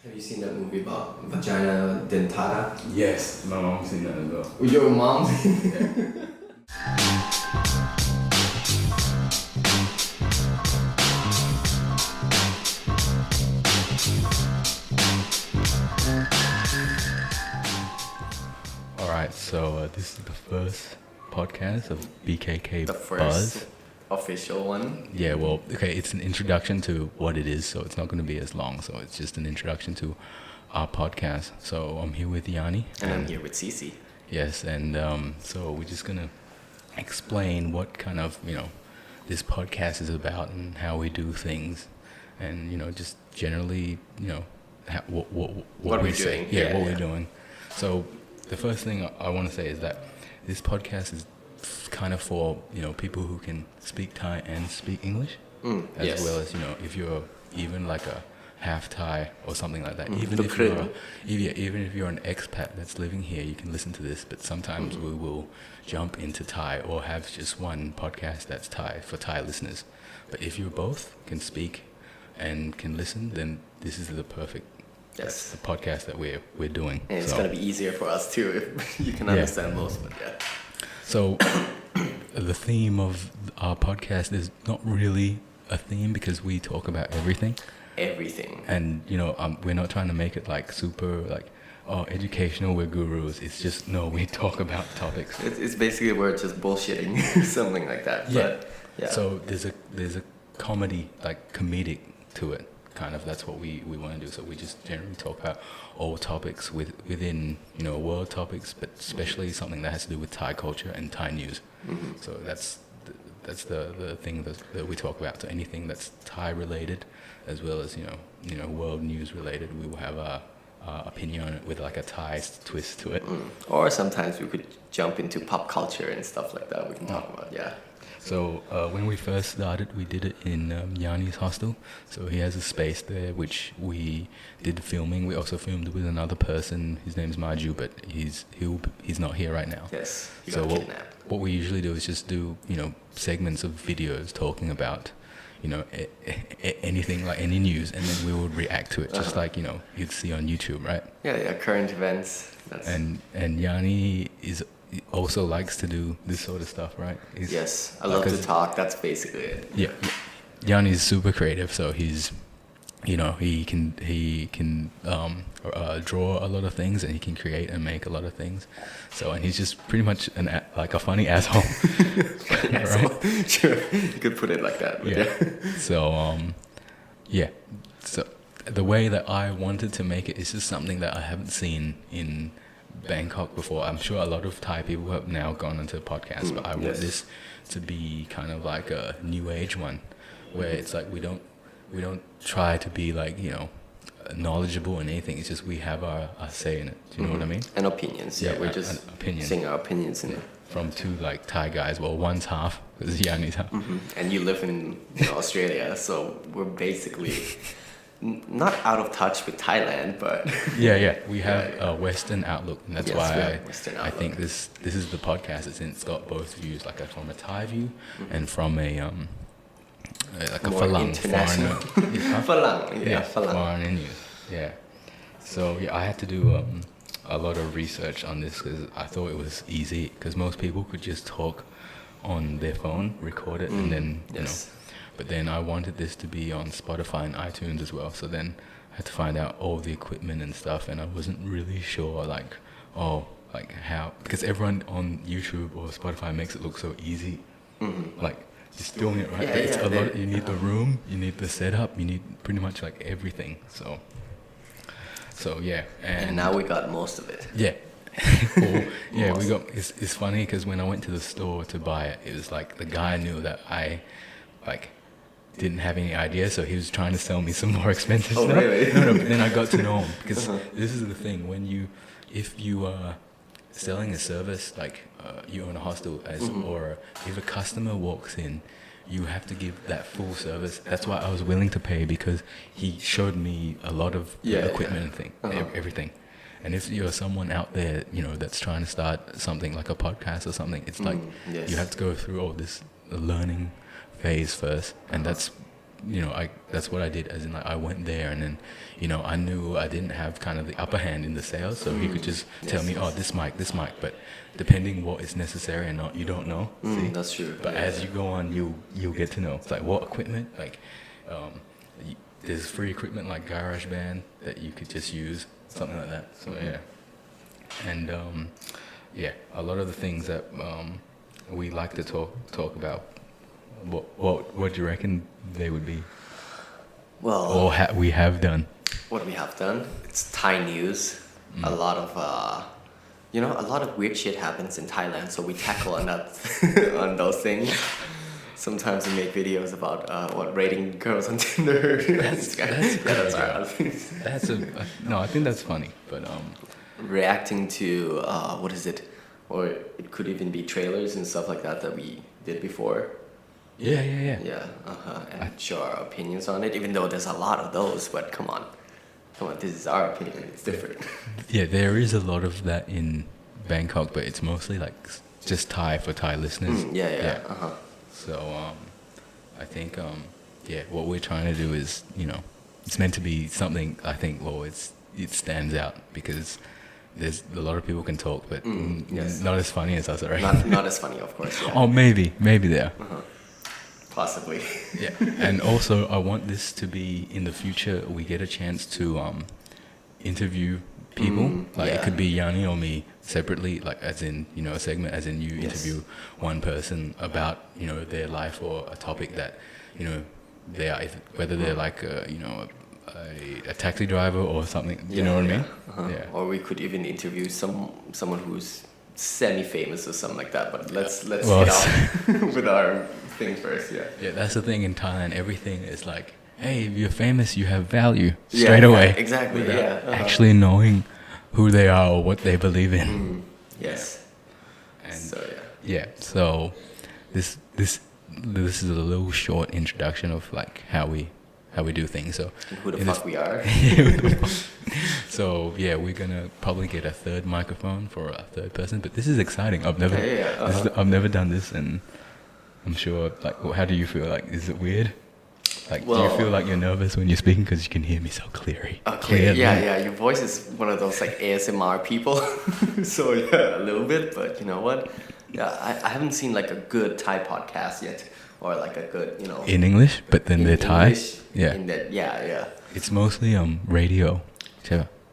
Have you seen that movie about vagina dentata? Yes, my mom's seen that as well. With your mom? Alright, so this is the first podcast of BKKBUZZ. The first official one. Yeah, well, okay, it's an introduction to what it is, so it's not going to be as long. So it's just an introduction to our podcast. So I'm here with Yanni. And I'm here with Cece. Yes, and so we're just going to explain what kind of, this podcast is about and how we do things. And, just generally, what we're doing. Yeah, what we're doing. So the first thing I want to say is that this podcast is kind of for, people who can speak Thai and speak English. As well as, if you're even like a half Thai or something like that. Even if you're an expat that's living here, you can listen to this. But sometimes we will jump into Thai or have just one podcast that's Thai for Thai listeners. But if you both can speak and can listen, then this is the perfect the podcast that we're doing. And it's going to be easier for us too if you can understand both. But yeah. So the theme of our podcast is not really a theme because we talk about everything. And we're not trying to make it like super educational, we're gurus. It's just we talk about topics. It's basically we're just bullshitting something like that. Yeah. But, yeah. So there's a comedy, comedic to it. Kind of that's what we want to do. So we just generally talk about all topics within world topics, but especially something that has to do with Thai culture and Thai news. So that's the thing that we talk about. So anything that's Thai related, as well as world news related, we will have a opinion on it with like a Thai twist to it. Or sometimes we could jump into pop culture and stuff like that. We can talk about So when we first started, we did it in Yanni's hostel. So he has a space there, which we did the filming. We also filmed with another person. His name's Maju, but he's not here right now. Yes, he got kidnapped. What we usually do is just do segments of videos talking about anything, like any news, and then we would react to it, just like you'd see on YouTube, right? Yeah, current events. And Yanni also likes to do this sort of stuff, right? Yes, I love to talk. That's basically it. Yeah, Yanni's super creative, so he's, he can draw a lot of things, and he can create and make a lot of things. So, and he's just pretty much a funny asshole. Right? Sure, you could put it like that. Yeah. So, So the way that I wanted to make it is just something that I haven't seen in Bangkok before. I'm sure a lot of Thai people have now gone into podcasts, but I want this to be kind of like a new age one, where it's like we don't try to be knowledgeable in anything. It's just we have our say in it. Do you know what I mean? And opinions. Yeah, we're just saying our opinions in it. From two Thai guys. Well, one's half, because Yanni's half. And you live in Australia, so we're basically not out of touch with Thailand, but we have a Western outlook, and that's why I think this is the podcast. It's got both views, from a Thai view and from a foreigner. Foreign news. Yeah. So I had to do a lot of research on this because I thought it was easy, because most people could just talk on their phone, record it, and then But then I wanted this to be on Spotify and iTunes as well. So then I had to find out all the equipment and stuff, and I wasn't really sure how, because everyone on YouTube or Spotify makes it look so easy. Just doing it right. It's a lot. You need the room, you need the setup, you need pretty much everything. So yeah, and now we got most of it. Yeah. We got. It's funny because when I went to the store to buy it, it was the guy knew that I didn't have any idea, so he was trying to sell me some more expensive stuff. Really? No, but then I got to know him, because this is the thing, if you are selling a service, you own a hostel, or if a customer walks in, you have to give that full service. That's why I was willing to pay, because he showed me a lot of equipment and everything. And if you're someone out there, that's trying to start something like a podcast or something, it's you have to go through all this learning phase first, and that's that's what I did, as in like I went there and then, I knew I didn't have kind of the upper hand in the sales, so he could just tell me, oh, this mic, but depending what is necessary or not, you don't know. See? That's true. But as you go on, you'll get to know. It's like what equipment, like there's free equipment like GarageBand that you could just use, something like that. So yeah, and a lot of the things that we like to talk about. What do you reckon they would be? Well, or we have done. What we have done, it's Thai news. A lot of a lot of weird shit happens in Thailand, so we tackle on that on those things. Sometimes we make videos about rating girls on Tinder. That's I think that's funny, but reacting to what is it, or it could even be trailers and stuff like that we did before. Yeah. And show our opinions on it, even though there's a lot of those. But come on, this is our opinion. It's different. Yeah, there is a lot of that in Bangkok, but it's mostly like just Thai for Thai listeners. So I think what we're trying to do is, it's meant to be something. I think it stands out because there's a lot of people can talk, but not as funny as us, right? Not as funny, of course. Yeah. Oh, maybe there. Possibly. Yeah, and also I want this to be in the future. We get a chance to interview people. It could be Yanni or me separately, like as in a segment, as in you interview one person about their life or a topic that they are, whether they're like a taxi driver or something. You know what I mean? Yeah. Or we could even interview someone who's semi-famous or something like that. But let's get on with our thing first. Yeah, that's the thing in Thailand. Everything is like, hey, if you're famous, you have value straight away. Exactly. Without actually knowing who they are or what they believe in. Yes. And so this is a little short introduction of like how we do things. So and who the fuck we are. So we're gonna probably get a third microphone for a third person, but this is exciting. I've never done this, and I'm sure, like, how do you feel? Like, is it weird? Like, do you feel like you're nervous when you're speaking because you can hear me so clearly? Yeah, your voice is one of those like ASMR people. So a little bit, but you know what? Yeah, I haven't seen like a good Thai podcast yet, or like a good, in English, but then they're Thai. Yeah. In that, It's mostly radio.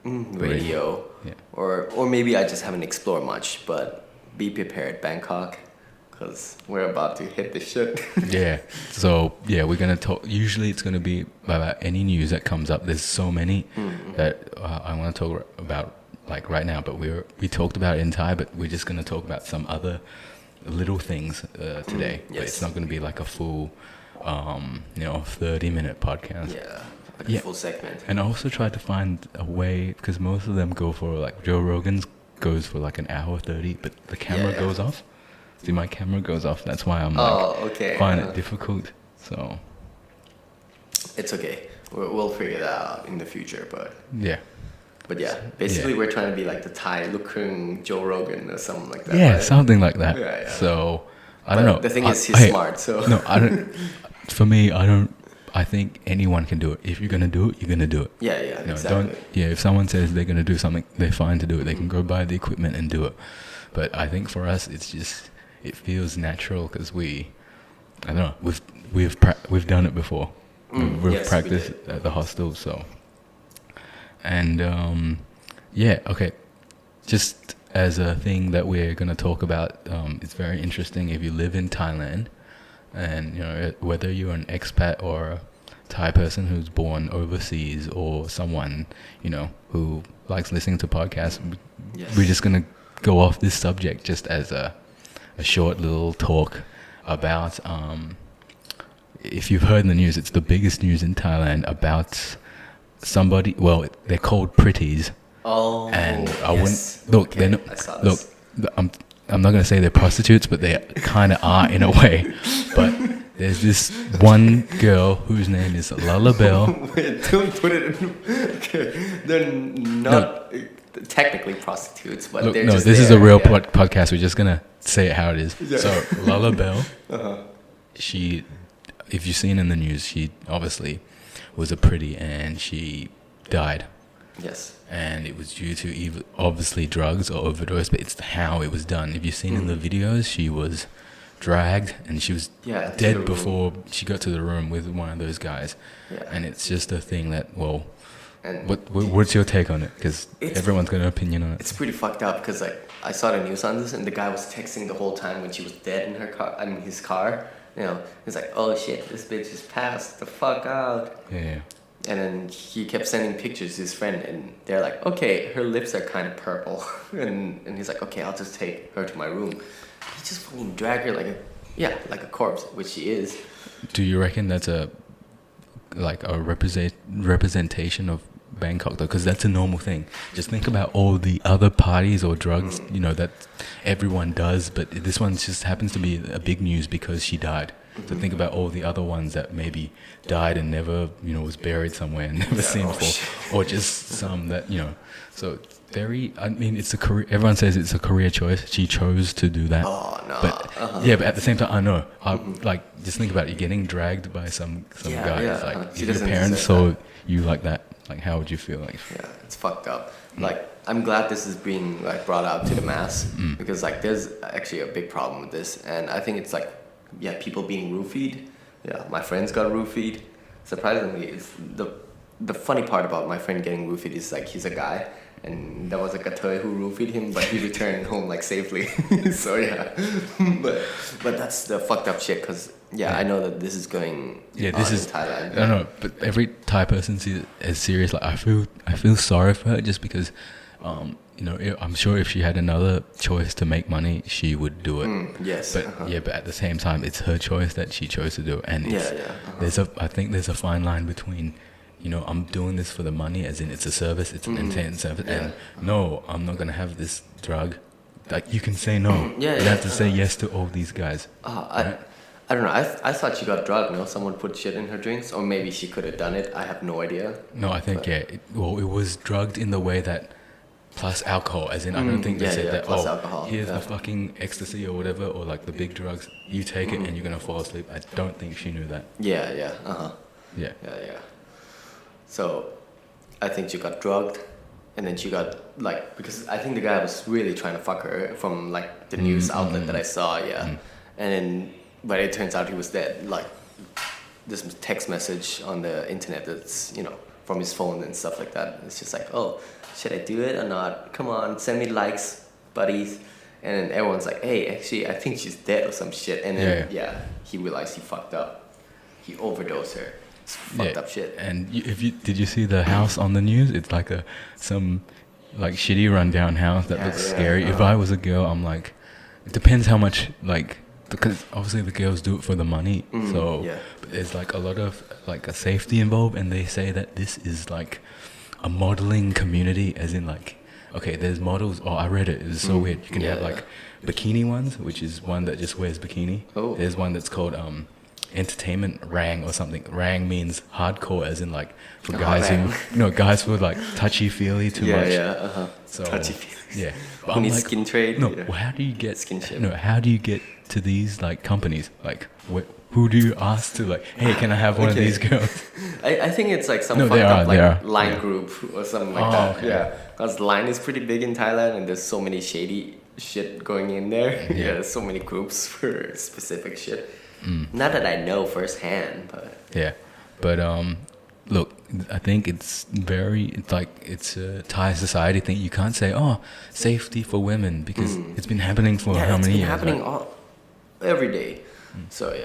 Radio. Yeah. Or maybe I just haven't explored much, but be prepared, Bangkok. Because we're about to hit the shit. So we're gonna talk. Usually it's gonna be about any news that comes up. There's so many that I want to talk about like right now. But we talked about it in Thai, but we're just gonna talk about some other little things today. But it's not gonna be like a full 30-minute podcast. A full segment. And I also tried to find a way, because most of them go for, like, Joe Rogan's goes for like an hour 30, but the camera goes off. See, my camera goes off. That's why I'm find it difficult. So it's okay. We'll figure that out in the future. But basically we're trying to be like the Thai Lukrung Joe Rogan or something like that. Yeah, right? something like that. Yeah. So I don't know. The thing is, he's smart. So no, I don't. For me, I don't. I think anyone can do it. If you're gonna do it, you're gonna do it. Yeah, exactly. If someone says they're gonna do something, they're fine to do it. They can go buy the equipment and do it. But I think for us, it's just, it feels natural because I don't know, we've done it before. We've practiced at the hostel, so. And okay. Just as a thing that we're gonna talk about, it's very interesting if you live in Thailand. And whether you're an expat or a Thai person who's born overseas, or someone who likes listening to podcasts, we're just gonna go off this subject just as a short little talk about. If you've heard in the news, it's the biggest news in Thailand about somebody. Well, they're called pretties. Oh, and I wouldn't look. Okay, they're not, look. I'm not going to say they're prostitutes, but they kind of are in a way. But there's this one girl whose name is Lunlabelle. Wait, don't put it in. Okay. They're not technically prostitutes, but they're just this is a real podcast. We're just going to say it how it is. Yeah. So Lunlabelle, if you've seen in the news, she obviously was a pretty and she died. Yes. And it was due to obviously drugs or overdose, but it's how it was done. If you've seen in the videos, she was dragged and she was dead before she got to the room with one of those guys. Yeah. And it's just a thing that, well, and what's your take on it? Because everyone's got an opinion on it. It's pretty fucked up because like I saw the news on this and the guy was texting the whole time when she was dead in her car. I mean his car. You know, he's like, oh shit, this bitch just passed the fuck out. Yeah. And then he kept sending pictures to his friend, and they're like, okay, her lips are kind of purple. and he's like, okay, I'll just take her to my room. He just fucking dragged her like a corpse, which she is. Do you reckon that's a representation of Bangkok though? Because that's a normal thing. Just think about all the other parties or drugs, you know, that everyone does, but this one just happens to be a big news because she died. So think about all the other ones that maybe died and never, you know, was buried somewhere and never seen before, or just some that, you know. So I mean, it's a career. Everyone says it's a career choice. She chose to do that. Oh no. But but at the same time, I know. Like, just think about it. You're getting dragged by some guy. Yeah. Like your parents saw you like that. Like, how would you feel? Like, yeah, it's fucked up. Like, I'm glad this is being like brought out to the mass because like there's actually a big problem with this, and I think it's like people being roofied. Yeah, my friends got roofied. Surprisingly, it's the funny part about my friend getting roofied is like he's a guy, and there was like a toy who roofied him, but he returned home like safely. So yeah, but that's the fucked up shit because I know that this is going. Yeah, this is Thailand. I don't know, but every Thai person sees it as serious. Like I feel sorry for her just because, you know, I'm sure if she had another choice to make money, she would do it. Yes. But but at the same time, it's her choice that she chose to do, and I think there's a fine line between, you know, I'm doing this for the money, as in it's a service, it's an entertainment service, and no, I'm not gonna have this drug. Like, you can say no. You have to say yes to all these guys. Right? I don't know. I thought she got drugged. No, someone put shit in her drinks, or maybe she could have done it. I have no idea. No, I think it was drugged in the way that plus alcohol, as in I don't think they said that. Plus alcohol. Here's the fucking ecstasy or whatever, or like the big drugs. You take it and you're gonna fall asleep. I don't think she knew that. Yeah. Yeah. So, I think she got drugged, and then she got like, because I think the guy was really trying to fuck her from like the news outlet that I saw. And then. But it turns out he was dead. Like, this text message on the internet that's, you know, from his phone and stuff like that. It's just like, oh, should I do it or not? Come on, send me likes, buddies. And then everyone's like, hey, actually, I think she's dead or some shit. And then, he realized he fucked up. He overdosed her. It's fucked up shit. And did you see the house on the news? It's like some like shitty rundown house that looks scary. If I was a girl, I'm like, it depends how much, like, because obviously the girls do it for the money, so there's like a lot of like a safety involved, and they say that this is like a modeling community, as in like, okay, there's models. Oh, I read it. It's so weird. You can have like bikini ones, which is one that just wears bikini. There's one that's called entertainment rang or something. Rang means hardcore, as in like for guys guys who like touchy feely too much. So touchy feely. Yeah. But who needs like, skin trade? No. Well, how do you get skin shit? No. How do you get to these like companies? Like, who do you ask to like? Hey, can I have one of these girls? I think it's like some fucked up like line group or something like that. Okay. Yeah, because Line is pretty big in Thailand, and there's so many shady shit going in there. There's so many groups for specific shit. Not that I know firsthand, but look, I think it's a Thai society thing. You can't say, oh, safety for women, because it's been happening for how many years? It's been happening every day. So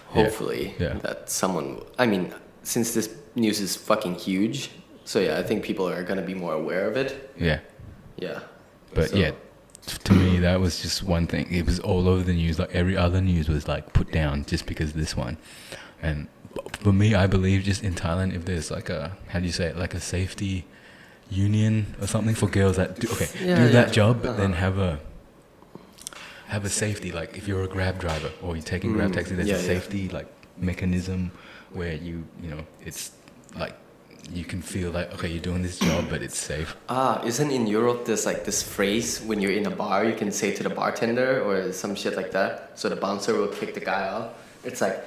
hopefully that someone, I mean, since this news is fucking huge, so I think people are gonna be more aware of it. But to me, that was just one thing. It was all over the news. Like, every other news was like put down just because of this one. And for me, I believe just in Thailand, if there's like a safety union or something for girls that do that job, but then have a safety, like if you're a Grab driver or you're taking Grab taxi, there's a safety like mechanism where you know, it's like you can feel like, okay, you're doing this job, but it's safe. Isn't in Europe there's like this phrase when you're in a bar, you can say to the bartender or some shit like that, so the bouncer will kick the guy out. It's like,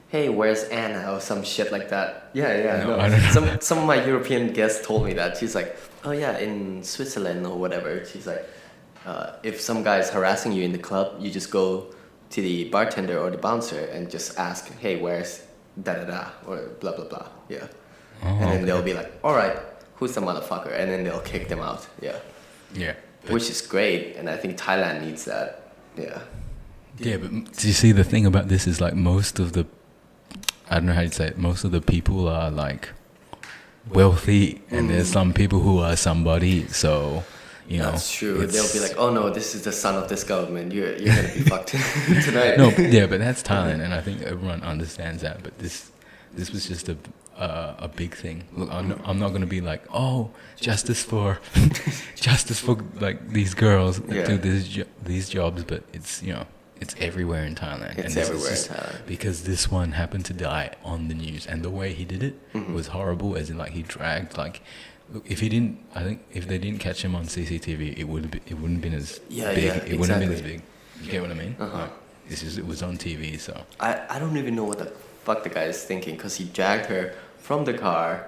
hey, where's Anna or some shit like that. Yeah. No, No. I don't know. Some of my European guests told me that. She's like, oh yeah, in Switzerland or whatever. She's like, if some guy's harassing you in the club, you just go to the bartender or the bouncer and just ask, hey, where's da da da or blah blah blah. Yeah. Oh, and then okay. they'll be like, all right, who's the motherfucker? And then they'll kick them out. Yeah. Yeah. Which is great, and I think Thailand needs that. Yeah. Yeah, but do you see the thing about this is like most of the, I don't know how to say it, most of the people are like wealthy, and there's some people who are somebody, so, you know. That's true. They'll be like, oh no, this is the son of this government. You're gonna be fucked tonight. No, yeah, but that's Thailand, and I think everyone understands that, but this was just a big thing. Look, I'm not gonna be like, oh, justice for like these girls do these jobs, but it's, you know, it's everywhere in Thailand. It's everywhere in Thailand. Because this one happened to die on the news, and the way he did it was horrible. As in, like, he dragged, like, look, if they didn't catch him on CCTV, it wouldn't have been as big. It wouldn't have been as big. You get what I mean? Like, it was on TV, so. I don't even know what the fuck the guy is thinking, because he dragged her from the car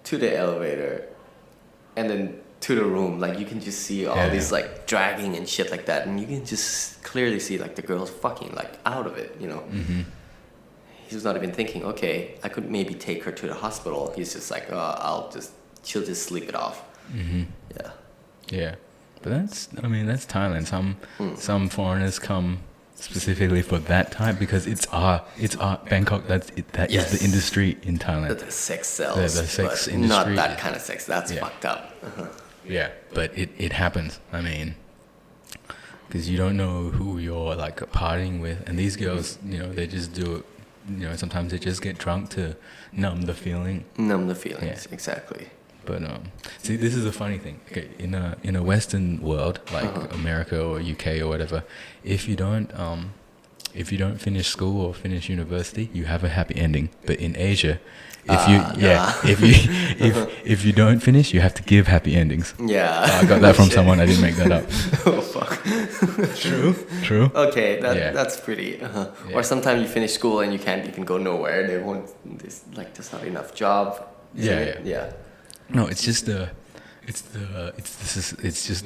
to the elevator and then to the room. Like, you can just see all these like dragging and shit like that, and you can just clearly see like the girl's fucking like out of it, you know. He's not even thinking, okay, I could maybe take her to the hospital. He's just like, she'll just sleep it off. Yeah, but that's Thailand. Some foreigners come specifically for that type, because it's art. Bangkok, that is the industry in Thailand. The sex sells. The sex but industry. Not that kind of sex. That's fucked up. Yeah, but it happens. I mean, because you don't know who you're like partying with, and these girls, you know, they just do it. You know, sometimes they just get drunk to numb the feeling. Exactly. But see, this is a funny thing. Okay, in a Western world like America or UK or whatever, if you don't finish school or finish university, you have a happy ending. But in Asia, if you don't finish, you have to give happy endings. Yeah. I got that from someone. I didn't make that up. Oh fuck. True. Okay, that's pretty. Or sometimes you finish school and you can't even go nowhere. They won't. There's not enough job. Yeah. No, it's just the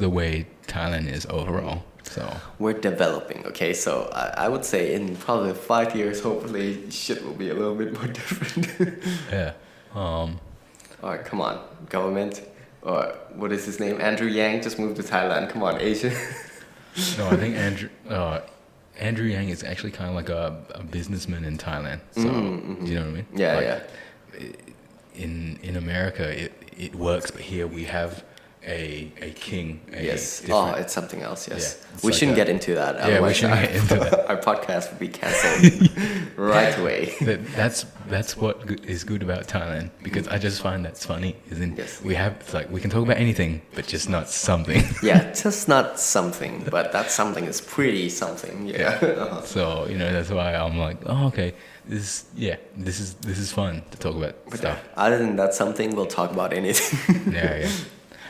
way Thailand is overall. So we're developing. Okay, so I would say in probably 5 years, hopefully shit will be a little bit more different. Yeah. All right, come on, government. Or what is his name? Andrew Yang just moved to Thailand. Come on, Asia. No, I think Andrew Yang is actually kind of like a businessman in Thailand. So you know what I mean? Yeah. In America, it works, but here we have a king. Yes. Oh, it's something else. Yes. Yeah, we shouldn't get into that. Yeah, we shouldn't get into that. Our podcast would be cancelled right away. That's what is good about Thailand, because I just find that's funny. We can talk about anything, but just not something. Yeah, just not something, but that something is pretty something. Yeah. So, you know, that's why I'm like, oh, okay. This is fun to talk about stuff. Other than that something, we'll talk about anything. Yeah.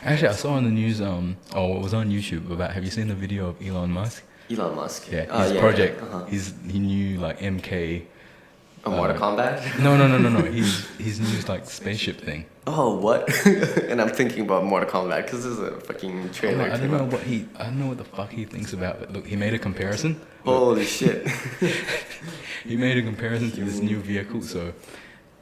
Actually, I saw on the news, it was on YouTube about. Have you seen the video of Elon Musk? Elon Musk. Yeah, his project. He knew like MK. Mortal Kombat? No. His new like spaceship thing. Oh, what? And I'm thinking about Mortal Kombat because this is a fucking trailer. I don't know what the fuck he thinks about. But look, he made a comparison. Holy shit! He made a comparison to this new vehicle. So,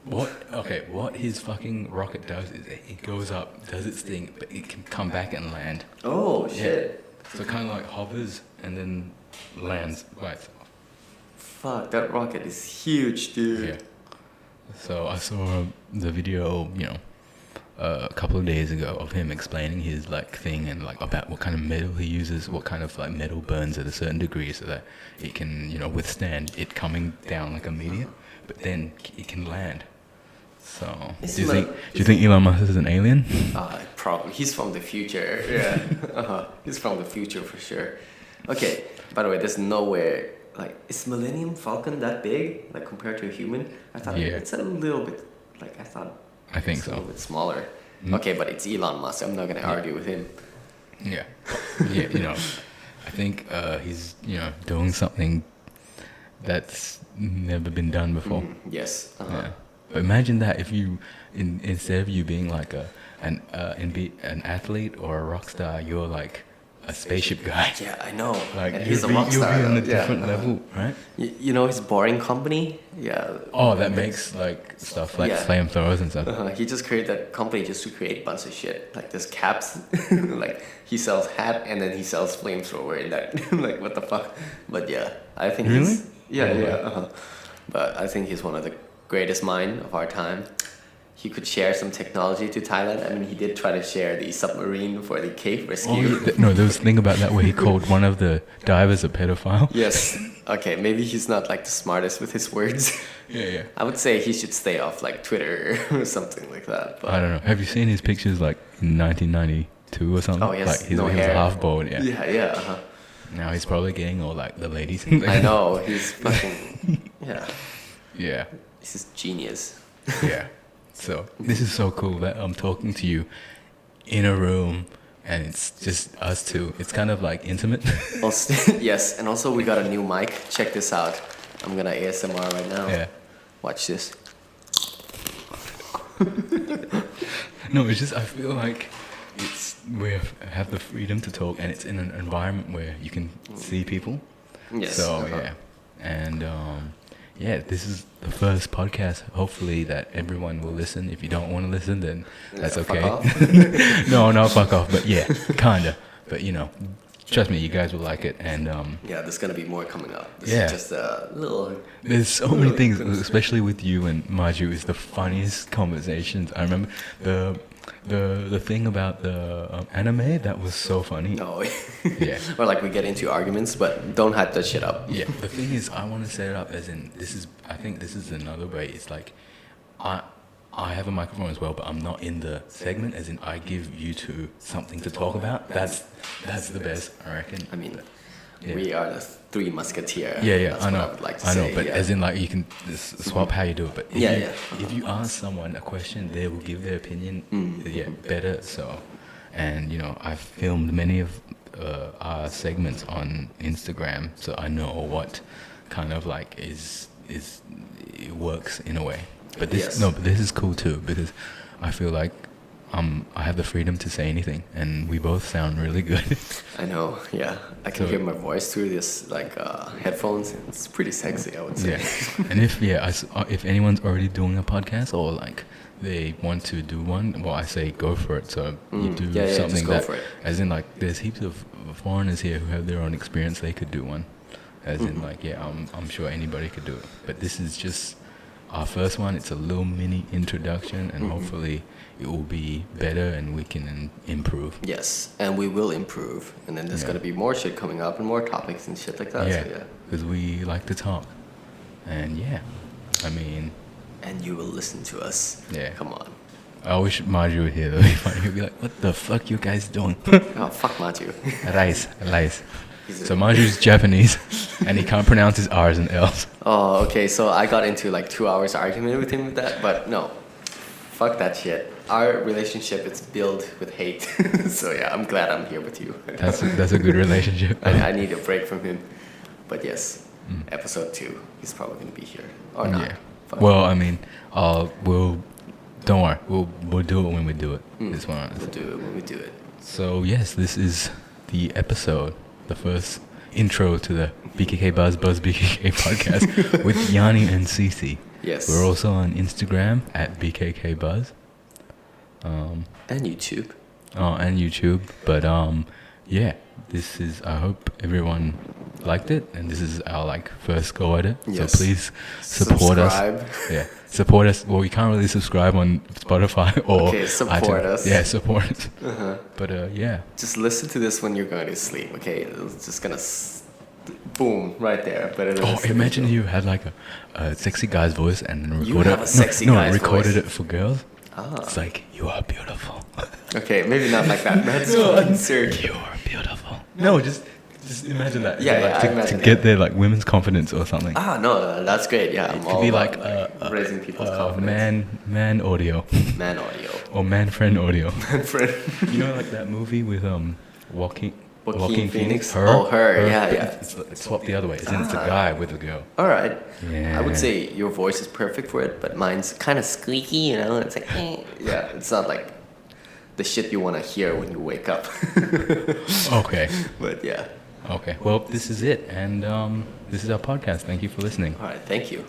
what his fucking rocket does is it goes up, does its thing, but it can come back and land. Oh shit! Yeah. So kind of like hovers and then lands by itself. Fuck, that rocket is huge, dude. Yeah. So I saw the video, you know, a couple of days ago of him explaining his like thing and like about what kind of metal he uses, what kind of like metal burns at a certain degree so that it can, you know, withstand it coming down like a meteor, but then it can land. So do you think Elon Musk is an alien? Probably. He's from the future. Yeah. He's from the future for sure. Okay. By the way, there's nowhere. Like, is Millennium Falcon that big, like, compared to a human? I thought it's a little bit, like, I think so. A little bit smaller. Okay, but it's Elon Musk. I'm not going to argue with him. Yeah, you know, I think he's, you know, doing something that's never been done before. Yes. Yeah. But imagine that if you, instead of you being like an athlete or a rock star, you're like a spaceship guy. Yeah, I know. Like and he's a rock star. You'll be on a different level, right? You know his boring company? Yeah. Oh, that makes like stuff like flamethrowers and stuff. He just created that company just to create a bunch of shit. Like there's caps. Like he sells hat and then he sells flamethrower in that. Like what the fuck? But yeah, I think he's... Yeah. But I think he's one of the greatest mind of our time. He could share some technology to Thailand. I mean, he did try to share the submarine for the cave rescue. No, there was a thing about that where he called one of the divers a pedophile. Yes. Okay, maybe he's not like the smartest with his words. Yeah. I would say he should stay off like Twitter or something like that. But I don't know. Have you seen his pictures like in 1992 or something? Oh, yes. Like he was half bald, yeah. Yeah. Now he's probably getting all like the ladies. I know. He's fucking... Yeah. Yeah. This is genius. Yeah. So this is so cool that I'm talking to you in a room and it's just us two. It's kind of like intimate. Also, yes, and also we got a new mic. Check this out. I'm gonna ASMR right now. Yeah. Watch this. No, it's just I feel like we have the freedom to talk and it's in an environment where you can see people. Yes. So yeah, and yeah, this is the first podcast, hopefully, that everyone will listen. If you don't want to listen, then that's okay. Fuck off. No, fuck off. But yeah, kinda. But you know, trust me, you guys will like it. And yeah, there's gonna be more coming up. This yeah. is just a little... There's so many things, especially with you and Maju, is the funniest conversations. I remember the thing about the anime, that was so funny. No. Yeah. Or like we get into arguments, but don't hype that shit up. Yeah. The thing is, I want to set it up as in, I think this is another way. It's like, I have a microphone as well, but I'm not in the segment, as in I give you two something to talk about. That's the best, I reckon. I mean, yeah. We are the three musketeers. Yeah, That's I know. what I would like to I know, say, but yeah. as in like you can swap how you do it. But if you ask someone a question, they will give their opinion. Better. So, and you know, I've filmed many of our segments on Instagram, so I know what kind of like it works in a way. But this is cool too, because I feel like I have the freedom to say anything, and we both sound really good. I know, yeah. I can hear my voice through this like headphones. It's pretty sexy, I would say. Yeah. And if anyone's already doing a podcast or like they want to do one, well, I say go for it. So you do something just go for it. As in like there's heaps of foreigners here who have their own experience. They could do one. As in like I'm sure anybody could do it. But this is just our first one. It's a little mini introduction, and hopefully it will be better and we can improve. Yes, and we will improve. And then there's going to be more shit coming up and more topics and shit like that. Yeah, because we like to talk. And yeah, I mean... And you will listen to us. Yeah. Come on. I wish Maju were here. That would be funny. He'd be like, what the fuck you guys doing? Oh, fuck Maju. Rice. So Maju's Japanese, and he can't pronounce his R's and L's. Oh, okay. So I got into like 2 hours argument with him with that, but no. Fuck that shit. Our relationship is built with hate. So yeah, I'm glad I'm here with you. That's a good relationship. I need a break from him. But yes, episode 2, he's probably going to be here. Or not. Yeah. Well, I mean, don't worry. We'll do it when we do it. This one. We'll do it when we do it. So yes, this is the episode, the first intro to the BKKBUZZ BKK podcast with Yanni and Cece. Yes. We're also on Instagram at BKKBUZZ. And YouTube. Oh, and YouTube. But yeah, this is. I hope everyone liked it, and this is our like first go at it. Yes. So please support subscribe. us. Yeah, support us. Well, you can't really subscribe on Spotify or support us. Yeah, support us. But yeah. Just listen to this when you're going to sleep. Okay, it's just gonna boom right there. But imagine you had like a sexy guy's voice and then recorded. You have a sexy guy's recorded voice. It for girls. Ah. It's like, you are beautiful. Okay, maybe not like that. That's absurd. You are beautiful. No, just imagine that. Yeah, like, I imagine to get their like women's confidence or something. No, that's great. Yeah, it could be like raising people's confidence. Man audio. Man audio. Or man friend audio. Man friend. You know, like that movie with Walking. Joaquin Phoenix? Her? Her. Yeah, yeah. It's swapped the other way. It's a guy with a girl. All right. Yeah. I would say your voice is perfect for it, but mine's kind of squeaky, you know? It's like, yeah, it's not like the shit you want to hear when you wake up. Okay. But yeah. Okay. Well, this is it. And this is our podcast. Thank you for listening. All right. Thank you.